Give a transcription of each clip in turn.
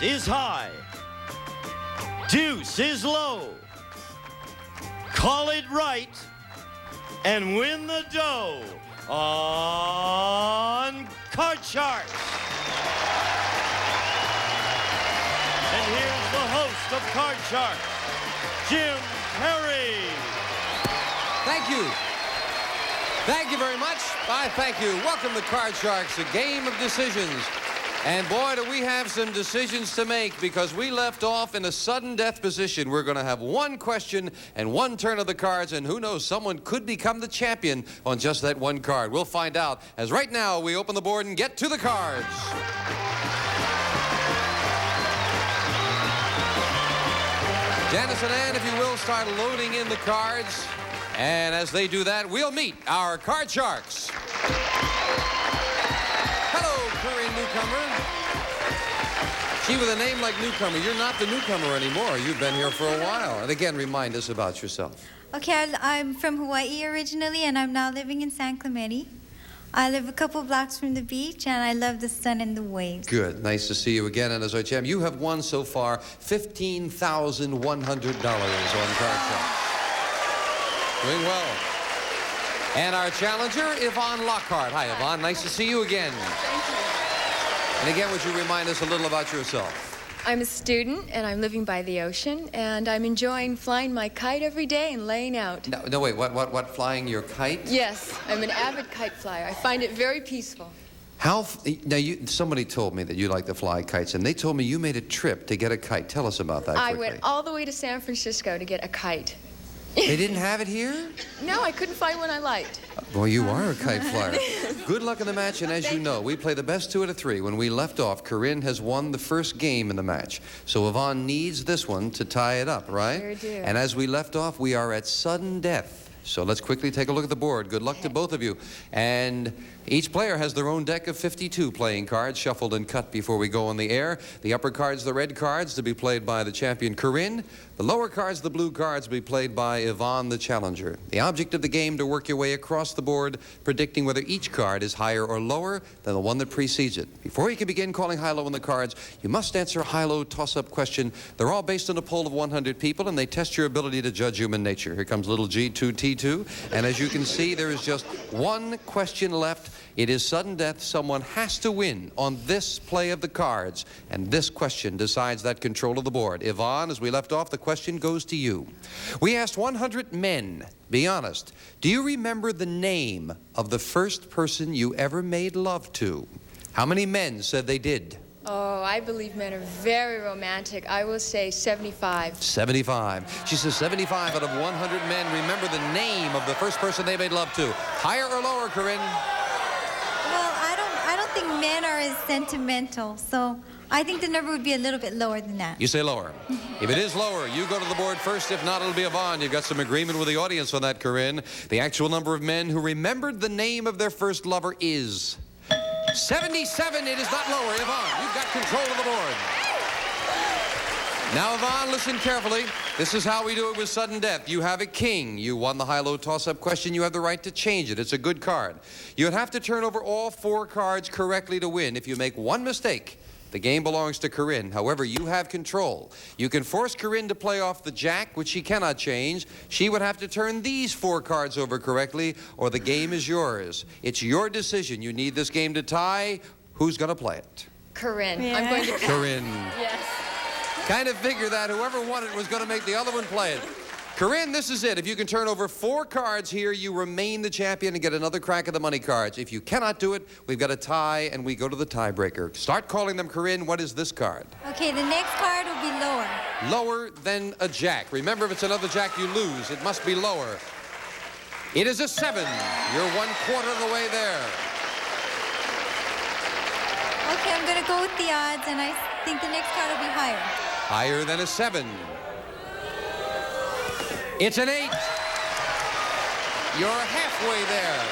is high. Deuce is low. Call it right and win the dough on Card Sharks. And here's the host of Card Sharks, Jim Perry. Thank you. Thank you very much. Thank you. Welcome to Card Sharks, a game of decisions. And boy, do we have some decisions to make, because we left off in a sudden death position. We're going to have one question and one turn of the cards, and who knows, someone could become the champion on just that one card. We'll find out, as right now we open the board and get to the cards. Janice and Ann, if you will, start loading in the cards. And as they do that, we'll meet our Card Sharks. Hello, Corinne, newcomer. Gee, with a name like newcomer, you're not the newcomer anymore. You've been here for a while. And again, remind us about yourself. Okay, I'm from Hawaii originally, and I'm now living in San Clemente. I live a couple blocks from the beach, and I love the sun and the waves. Good. Nice to see you again. And as our champ, you have won so far $15,100 on Card Sharks. Doing well. And our challenger, Yvonne Lockhart. Hi, Yvonne. Nice to see you again. Thank you. And again, would you remind us a little about yourself? I'm a student, and I'm living by the ocean, and I'm enjoying flying my kite every day and laying out. No, wait, what, flying your kite? Yes, I'm an avid kite flyer. I find it very peaceful. Now, somebody told me that you like to fly kites, and they told me you made a trip to get a kite. Tell us about that quickly. I went all the way to San Francisco to get a kite. They didn't have it here? No, I couldn't find one I liked. Boy, you are a kite flyer. Good luck in the match, and as you know, we play the best 2 out of 3. When we left off, Corinne has won the first game in the match. So Yvonne needs this one to tie it up, right? Sure do. And as we left off, we are at sudden death. So let's quickly take a look at the board. Good luck to both of you. And each player has their own deck of 52 playing cards, shuffled and cut before we go on the air. The upper cards, the red cards, to be played by the champion, Corinne. The lower cards, the blue cards, to be played by Yvonne, the challenger. The object of the game, to work your way across the board, predicting whether each card is higher or lower than the one that precedes it. Before you can begin calling high-low on the cards, you must answer a high-low toss-up question. They're all based on a poll of 100 people, and they test your ability to judge human nature. Here comes little G2T2, and as you can see, there is just one question left. It is sudden death. Someone has to win on this play of the cards, and this question decides that control of the board. Yvonne, as we left off, the question goes to you. We asked 100 men, be honest, do you remember the name of the first person you ever made love to? How many men said they did? Oh, I believe men are very romantic. I will say 75. 75. She says 75 out of 100 men remember the name of the first person they made love to. Higher or lower, Corinne? Well, I don't think men are as sentimental, so I think the number would be a little bit lower than that. You say lower. If it is lower, you go to the board first. If not, it'll be Yvonne. You've got some agreement with the audience on that, Corinne. The actual number of men who remembered the name of their first lover is 77. It is not lower. Yvonne, you've got control of the board. Now, Yvonne, listen carefully. This is how we do it with sudden death. You have a king. You won the high-low toss-up question. You have the right to change it. It's a good card. You would have to turn over all 4 cards correctly to win. If you make one mistake, the game belongs to Corinne. However, you have control. You can force Corinne to play off the jack, which she cannot change. She would have to turn these 4 cards over correctly, or the game is yours. It's your decision. You need this game to tie. Who's going to play it? Corinne. Yeah. I'm going to... Corinne. Yes. Kind of figured that whoever won it was going to make the other one play it. Corinne, this is it. If you can turn over 4 cards here, you remain the champion and get another crack at the money cards. If you cannot do it, we've got a tie, and we go to the tiebreaker. Start calling them, Corinne. What is this card? Okay, the next card will be lower. Lower than a jack. Remember, if it's another jack, you lose. It must be lower. It is a 7. You're 1/4 of the way there. Okay, I'm going to go with the odds, and I think the next card will be higher. Higher than a 7. It's an 8. You're halfway there.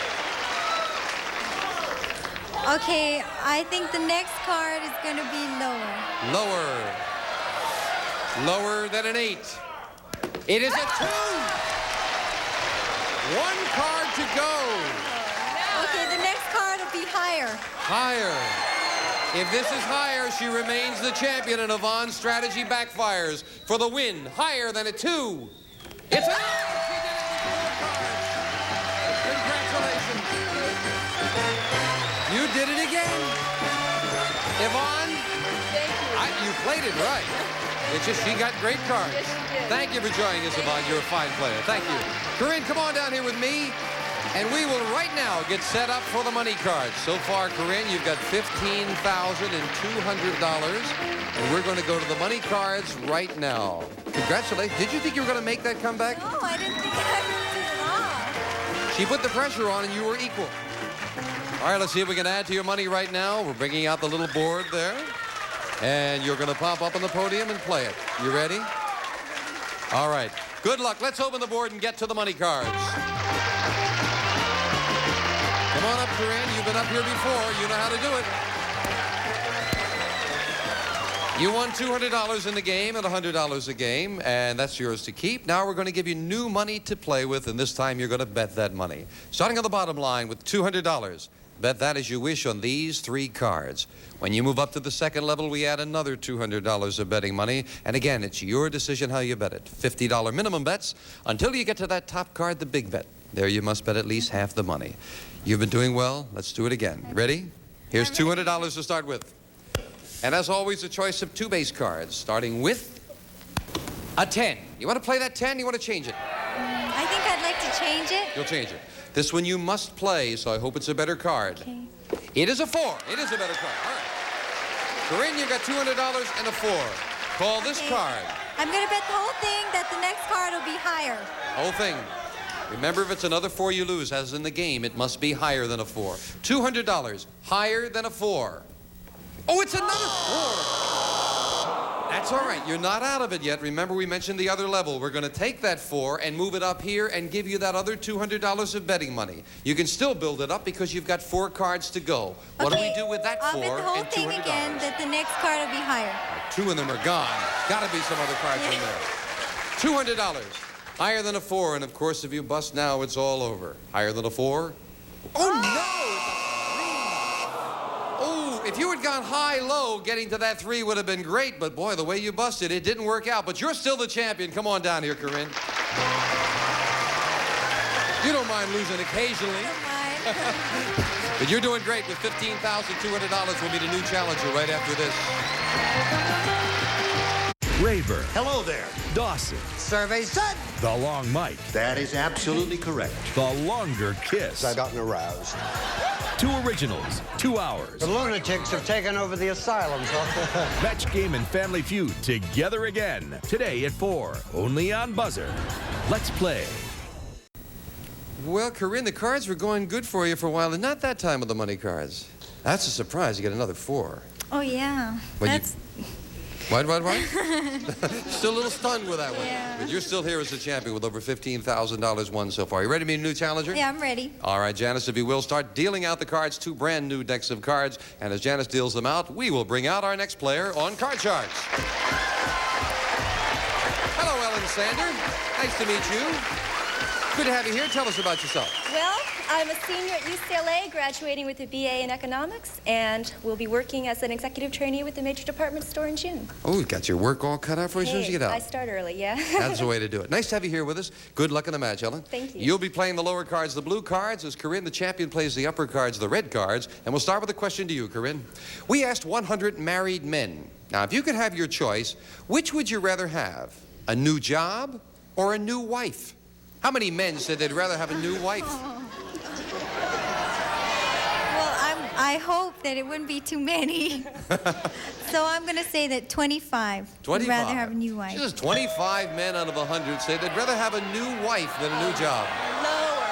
Okay, I think the next card is going to be lower. Lower. Lower than an 8. It is a 2. 1 card to go. Okay, the next card will be higher. Higher. If this is higher, she remains the champion, and Yvonne's strategy backfires for the win. Higher than a 2. It's a 9! She did it with 4 cards. Congratulations. You did it again. Yvonne, Thank you. you played it right. It's just she got great cards. Yes, she did. Thank you for joining us, Yvonne. You're a fine player. Thank you. Corinne, come on down here with me. And we will right now get set up for the money cards. So far, Corinne, you've got $15,200. And we're going to go to the money cards right now. Congratulations. Did you think you were going to make that comeback? No, I didn't think I would do it all. She put the pressure on and you were equal. All right, let's see if we can add to your money right now. We're bringing out the little board there. And you're going to pop up on the podium and play it. You ready? All right. Good luck. Let's open the board and get to the money cards. Come on up, Corinne. You've been up here before. You know how to do it. You won $200 in the game and $100 a game, and that's yours to keep. Now we're going to give you new money to play with, and this time you're going to bet that money. Starting on the bottom line with $200. Bet that as you wish on these 3 cards. When you move up to the second level, we add another $200 of betting money. And again, it's your decision how you bet it. $50 minimum bets until you get to that top card, the big bet. There you must bet at least half the money. You've been doing well. Let's do it again. Ready? Here's $200 to start with. And as always, a choice of 2 base cards, starting with a 10. You want to play that 10? You want to change it? I think I'd like to change it. You'll change it. This one you must play, so I hope it's a better card. Okay. It is a 4. It is a better card. All right. Corinne, you got $200 and a 4. Call this card. I'm going to bet the whole thing that the next card will be higher. Whole thing. Remember, if it's another 4 you lose, as in the game, it must be higher than a 4. $200. Higher than a 4. Oh, it's another 4. That's all right. You're not out of it yet. Remember, we mentioned the other level. We're going to take that 4 and move it up here and give you that other $200 of betting money. You can still build it up because you've got 4 cards to go. What do we do with that 4 I'll bet the whole and $200? thing again that the next card will be higher. 2 of them are gone. Got to be some other cards in there. $200. Higher than a 4, and of course, if you bust now, it's all over. Higher than a 4? Oh, no! Oh, if you had gone high-low, getting to that 3 would have been great, but boy, the way you busted, it didn't work out. But you're still the champion. Come on down here, Corinne. You don't mind losing occasionally. But you're doing great with $15,200. We'll meet a new challenger right after this. Rayburn. Hello there. Dawson. Survey said. The Long Mike. That is absolutely correct. The Longer Kiss. I've gotten aroused. 2 originals, 2 hours. The lunatics have taken over the asylum, so... Match Game and Family Feud together again. Today at 4. Only on BUZZR. Let's play. Well, Corinne, the cards were going good for you for a while, and not that time with the money cards. That's a surprise. You get another 4. Oh, yeah. Well, That's... What? Still a little stunned with that one. Yeah. But you're still here as the champion with over $15,000 won so far. You ready to meet a new challenger? Yeah, I'm ready. All right, Janice, if you will, start dealing out the cards, 2 brand new decks of cards. And as Janice deals them out, we will bring out our next player on Card Charts. Hello, Ellen Sander. Nice to meet you. Good to have you here. Tell us about yourself. Well, I'm a senior at UCLA, graduating with a BA in economics, and will be working as an executive trainee with the major department store in June. Oh, you got your work all cut out for you as soon as you get out. I start early, yeah. That's the way to do it. Nice to have you here with us. Good luck in the match, Ellen. Thank you. You'll be playing the lower cards, the blue cards, as Corinne, the champion, plays the upper cards, the red cards. And we'll start with a question to you, Corinne. We asked 100 married men. Now, if you could have your choice, which would you rather have? A new job or a new wife? How many men said they'd rather have a new wife? Well, I hope that it wouldn't be too many. So I'm going to say that 25. 25. Would rather have a new wife. Just 25 men out of 100 say they'd rather have a new wife than a new job. Lower.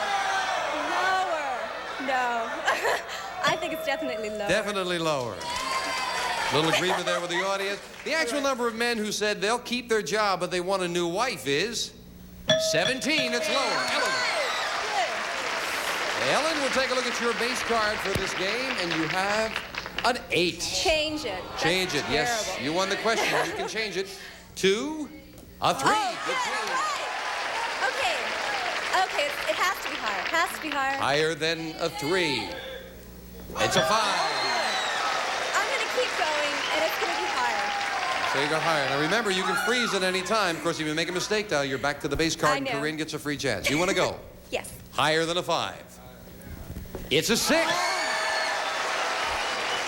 No. I think it's definitely lower. Definitely lower. Little agreement there with the audience. The actual number of men who said they'll keep their job but they want a new wife is 17. It's lower. Ellen, we'll take a look at your base card for this game, and you have an 8. Change it. Change it, yes. Terrible. You won the question. You can change it to a 3. Oh, Good change. right. Okay, it has to be higher. Has to be higher. Higher than a 3. It's a 5. I'm going to So you got higher. Now remember, you can freeze at any time. Of course, if you make a mistake now, you're back to the base card, I and know. Corinne gets a free chance. You want to go? Yes. Higher than a 5. It's a 6. I'm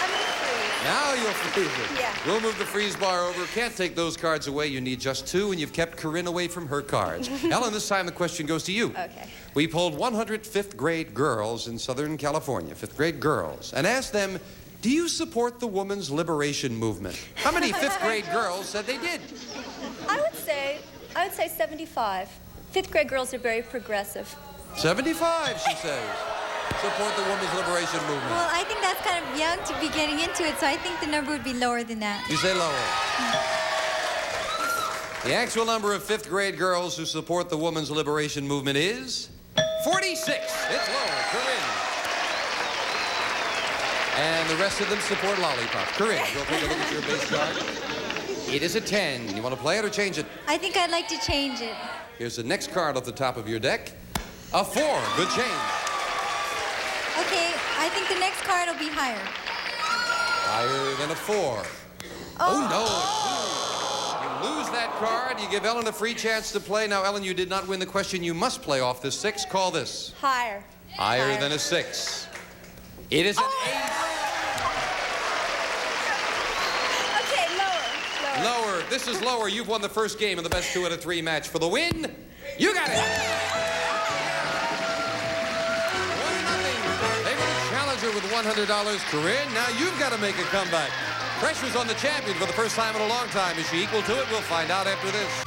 going to freeze. Now you'll freeze it. Yeah. We'll move the freeze bar over. Can't take those cards away. You need just 2, and you've kept Corinne away from her cards. Ellen, this time the question goes to you. Okay. We polled 100 fifth-grade girls in Southern California, fifth-grade girls, and asked them, do you support the women's liberation movement? How many fifth-grade girls said they did? I would say 75. Fifth-grade girls are very progressive. 75, she says. Support the women's liberation movement. Well, I think that's kind of young to be getting into it, so I think the number would be lower than that. You say lower. The actual number of fifth-grade girls who support the women's liberation movement is 46. It's lower. Corinne. And the rest of them support lollipops. Corinne, we'll take a look at your base card. It is a 10. You want to play it or change it? I think I'd like to change it. Here's the next card off the top of your deck. A 4. Good change. Okay, I think the next card will be higher. Higher than a 4. Oh, no. You lose that card. You give Ellen a free chance to play. Now, Ellen, you did not win the question. You must play off this 6. Call this. Higher. Higher than a 6. It is an 8. Okay, lower. Lower. This is lower. You've won the first game in the best 2 out of 3 match. For the win, you got it. 1-0. Favorite challenger with $100. Corinne, now you've got to make a comeback. Pressure's on the champion for the first time in a long time. Is she equal to it? We'll find out after this.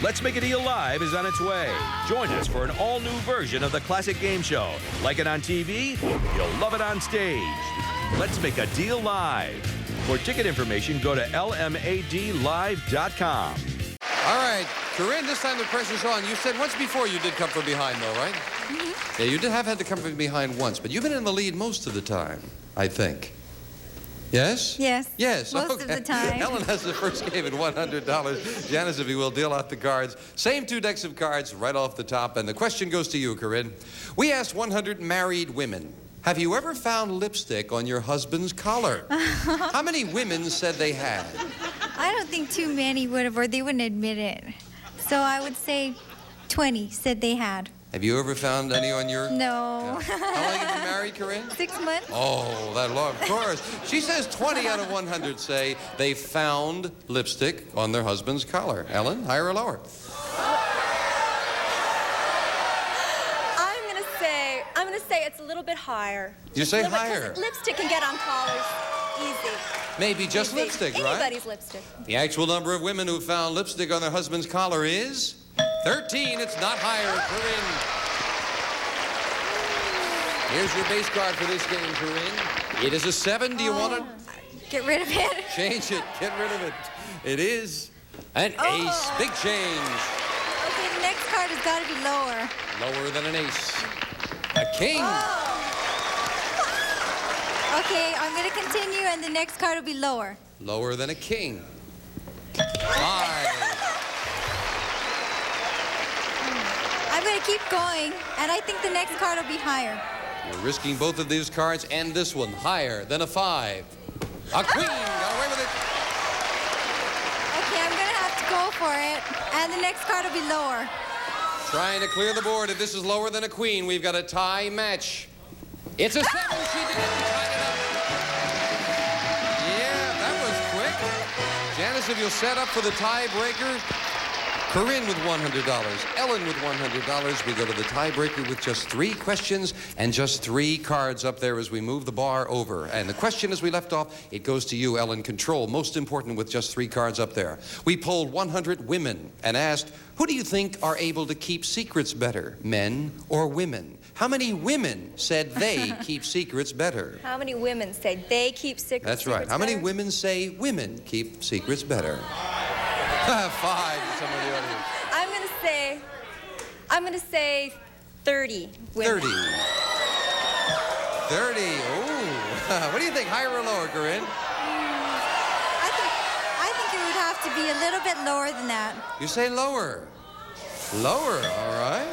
Let's Make a Deal Live is on its way. Join us for an all-new version of the classic game show. Like it on TV, you'll love it on stage. Let's Make a Deal Live. For ticket information, go to lmadlive.com. All right, Corinne, this time the pressure's on. You said once before you did come from behind, though, right? Mm-hmm. Yeah, you did have had to come from behind once, but you've been in the lead most of the time, I think. Yes? Yes. Yes. Most Okay. of the time. Ellen has the first game at $100. Janice, if you will, deal out the cards. Same 2 decks of cards right off the top. And the question goes to you, Corinne. We asked 100 married women, have you ever found lipstick on your husband's collar? How many women said they had? I don't think too many would have, or they wouldn't admit it. So I would say 20 said they had. Have you ever found any on your... No. How long have you been married, Corinne? 6 months. Oh, that long, of course. She says 20 out of 100 say they found lipstick on their husband's collar. Ellen, higher or lower? I'm gonna say it's a little bit higher. You say Little bit, 'cause higher. Lipstick can get on collars easy. Maybe just Easy. lipstick, right? Anybody's lipstick. The actual number of women who found lipstick on their husband's collar is 13. It's not higher, Corinne. Here's your base card for this game, Corinne. It is a 7. Do you want it? Get rid of it. Change it. Get rid of it. It is an ace. Big change. Okay, the next card has got to be lower. Lower than an ace. A king. Okay, I'm going to continue, and the next card will be lower. Lower than a king. 5. I'm going to keep going, and I think the next card will be higher. You're risking both of these cards and this one. Higher than a 5. A queen. Got away with it. Okay, I'm going to have to go for it, and the next card will be lower. Trying to clear the board. If this is lower than a queen, we've got a tie match. It's a 7. She did it. She tied it up. Yeah, that was quick. Janice, if you'll set up for the tiebreaker. Corinne with $100. Ellen with $100. We go to the tiebreaker with just 3 questions and just 3 cards up there as we move the bar over. And the question as we left off, it goes to you, Ellen. Control, most important with just 3 cards up there. We polled 100 women and asked, who do you think are able to keep secrets better, men or women? How many women said they keep secrets better? How many women say they keep secrets? That's right. How many women say women keep secrets better? 5. Some of the audience. I'm gonna say 30 women. 30. 30. Oh. What do you think? Higher or lower, Corinne? I think it would have to be a little bit lower than that. You say lower. Lower, all right.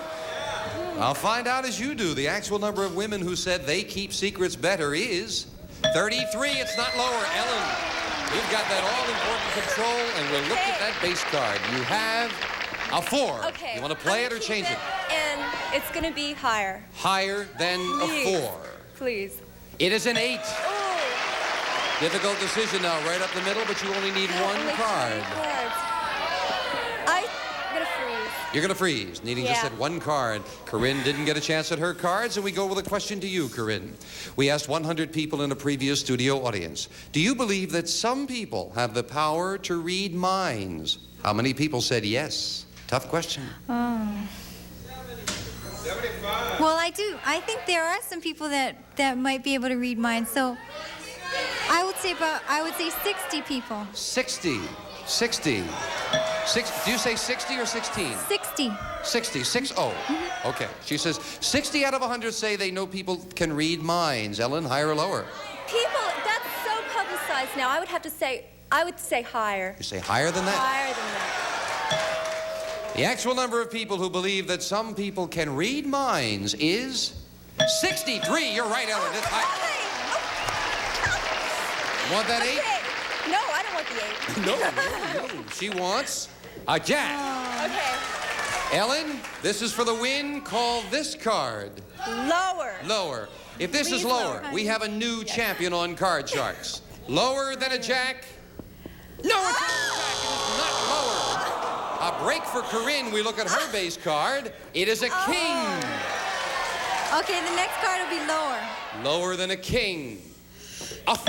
I'll find out as you do. The actual number of women who said they keep secrets better is 33. It's not lower. Ellen You've got that all-important control, and we'll look at that base card. You have a 4. Okay. You want to play it or change it? And it's going to be higher. Higher than Please. a 4. Please. It is an 8. Oh. Difficult decision now, right up the middle, but you only need one Only 3 card. cards. I'm going to freeze. You're going to freeze, needing just Yeah. that one card. Corinne didn't get a chance at her cards, and we go with a question to you, Corinne. We asked 100 people in a previous studio audience, do you believe that some people have the power to read minds? How many people said yes? Tough question. Well, I do. I think there are some people that might be able to read minds. So I would say 60 people. 60. 60. Do you say 60 or 16? 60. 60. 60. Okay. She says 60 out of 100 say they know people can read minds. Ellen, higher or lower? People, that's so publicized now. I would say higher. You say higher than that? Higher than that. The actual number of people who believe that some people can read minds is 63. You're right, Ellen. It's high. Want that 8? Okay. No, I don't want the 8. No. She wants a jack. Okay. Ellen, this is for the win. Call this card. Lower. Lower. If this is Please lower, lower. we have a new champion on Card Sharks. Lower than a jack? No, it's not a jack. It is not lower. A break for Corinne. We look at her base card. It is a king. Okay, the next card will be lower. Lower than a king. A 5.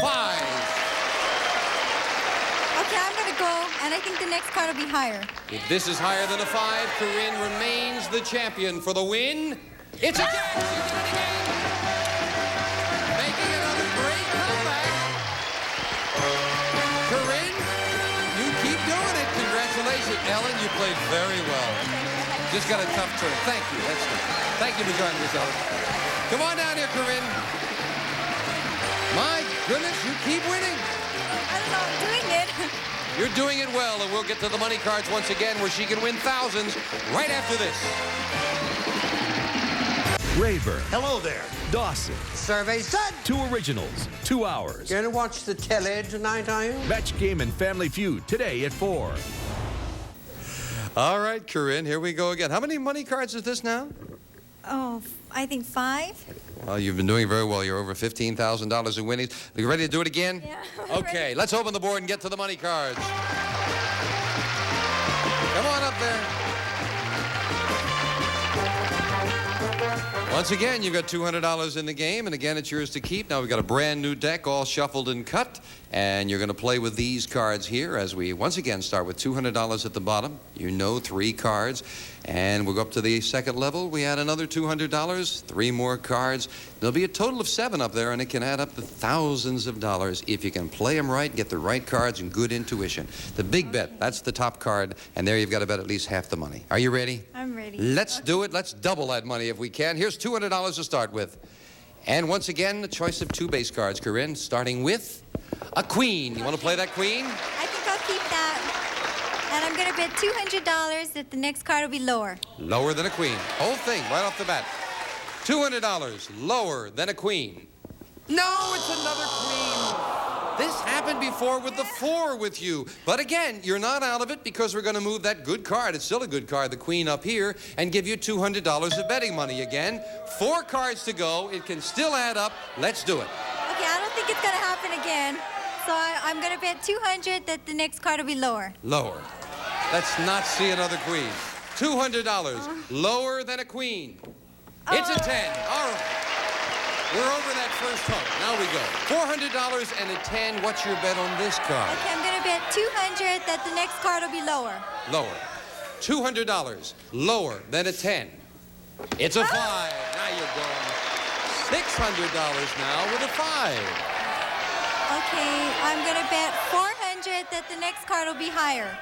Okay, I'm going to go, and I think the next card will be higher. If this is higher than a 5, Corinne remains the champion for the win. It's a jack. She did it again. Making another great comeback. Corinne, you keep doing it. Congratulations. Ellen, you played very well. Just got a tough turn. Thank you. That's good. Thank you for joining us, Ellen. Come on down here, Corinne. My goodness, you keep winning. I don't know, I'm doing it. You're doing it well, and we'll get to the money cards once again where she can win thousands right after this. Rayburn, Hello there. Dawson, Survey's done. 2 originals, 2 hours. Gonna watch the telly tonight, are you? Match Game and Family Feud today at 4. All right, Corinne, here we go again. How many money cards is this now? Oh, I think 5. Well, you've been doing very well. You're over $15,000 in winnings. Are you ready to do it again? Yeah. Okay, let's open the board and get to the money cards. Come on up there. Once again, you've got $200 in the game, and again, it's yours to keep. Now we've got a brand new deck, all shuffled and cut, and you're going to play with these cards here as we once again start with $200 at the bottom. You know, 3 cards, and we'll go up to the second level. We add another $200, 3 more cards. There'll be a total of 7 up there, and it can add up to thousands of dollars if you can play them right, get the right cards, and good intuition. The big bet, that's the top card, and there you've got to bet at least half the money. Are you ready? I'm ready. Let's do it. Let's double that money if we can. Here's $200 to start with. And once again, the choice of 2 base cards, Corinne, starting with a queen. You want to play that queen? I think I'll keep that. And I'm going to bet $200 that the next card will be lower. Lower than a queen. Whole thing, right off the bat. $200, lower than a queen. No, it's another queen. This happened before with the 4 with you. But again, you're not out of it because we're going to move that good card. It's still a good card, the queen up here, and give you $200 of betting money again. 4 cards to go. It can still add up. Let's do it. Okay, I don't think it's going to happen again. So I'm going to bet $200 that the next card will be lower. Lower. Let's not see another queen. $200, lower than a queen. It's a 10. All right. We're over that first hump. Now we go. $400 and a 10. What's your bet on this card? Okay, I'm going to bet $200 that the next card will be lower. Lower. $200, lower than a 10. It's a 5. Now you're going. $600 now with a 5. Okay, I'm going to bet $400 that the next card will be higher.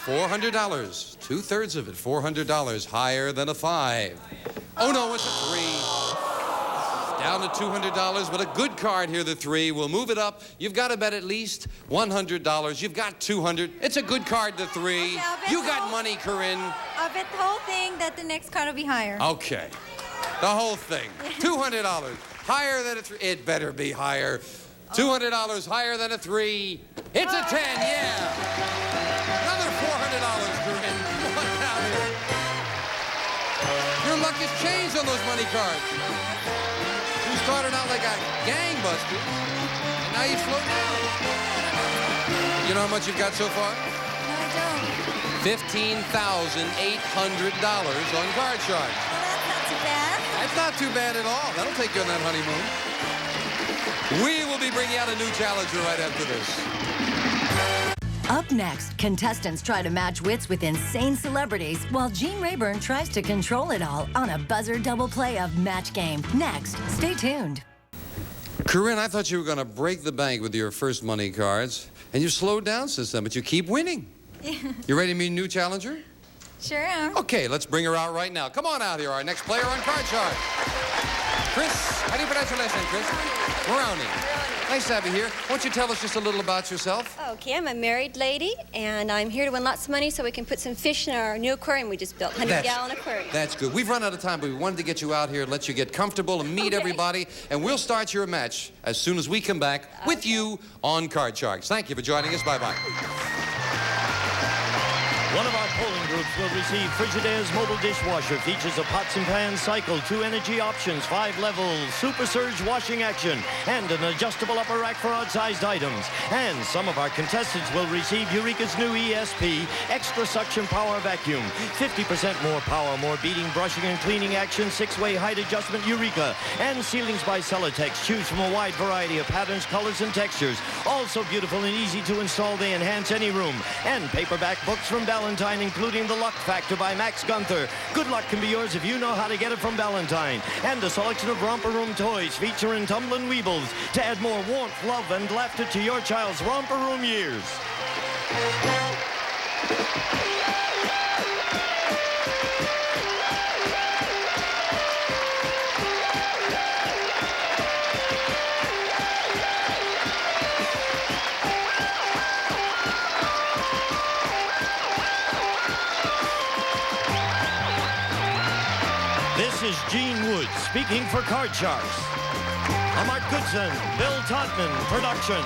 $400. 2/3 of it. $400 higher than a 5. Oh no, it's a 3. Down to $200, but a good card here, the 3. We'll move it up. You've got to bet at least $100. You've got $200. It's a good card, the 3. Okay, I'll bet You the got whole- money, Corinne. I'll bet the whole thing that the next card will be higher. Okay. The whole thing. $200. Higher than a 3. It better be higher. $200 higher than a 3. It's a 10, yeah. Another $400, Corinne. Come on down here. Your luck has changed on those money cards. You started out like a gangbuster, and now you float down. You know how much you've got so far? No, I don't. $15,800 on card sharks. Well, that's not too bad. That's not too bad at all. That'll take you on that honeymoon. We will be bringing out a new challenger right after this. Up next, contestants try to match wits with insane celebrities while Gene Rayburn tries to control it all on a buzzer double play of Match Game. Next, stay tuned. Corinne, I thought you were going to break the bank with your first money cards, and you slowed down since then, but you keep winning. You ready to meet a new challenger? Sure am. Okay, let's bring her out right now. Come on out here, our next player on Card Shark. Chris, how do you pronounce your last name, Chris? Maroney. Nice to have you here. Why don't you tell us just a little about yourself? Okay, I'm a married lady, and I'm here to win lots of money so we can put some fish in our new aquarium we just built, 100-gallon aquarium. That's good. We've run out of time, but we wanted to get you out here and let you get comfortable and meet everybody, and we'll start your match as soon as we come back with you on Card Sharks. Thank you for joining us. Bye-bye. One of our polling groups will receive Frigidaire's mobile dishwasher. Features a pots and pans cycle, 2 energy options, 5 levels, super surge washing action, and an adjustable upper rack for odd-sized items. And some of our contestants will receive Eureka's new ESP extra suction power vacuum. 50% more power, more beating, brushing, and cleaning action, 6-way height adjustment Eureka, and ceilings by Celotex. Choose from a wide variety of patterns, colors, and textures. Also beautiful and easy to install, they enhance any room. And paperback books from Allentown, including The Luck Factor by Max Gunther. Good luck can be yours if you know how to get it from Allentown. And a selection of romper room toys featuring Tumblin' Weebles to add more warmth, love, and laughter to your child's romper room years. This is Gene Woods speaking for Card Sharks. A Mark Goodson, Bill Todman production.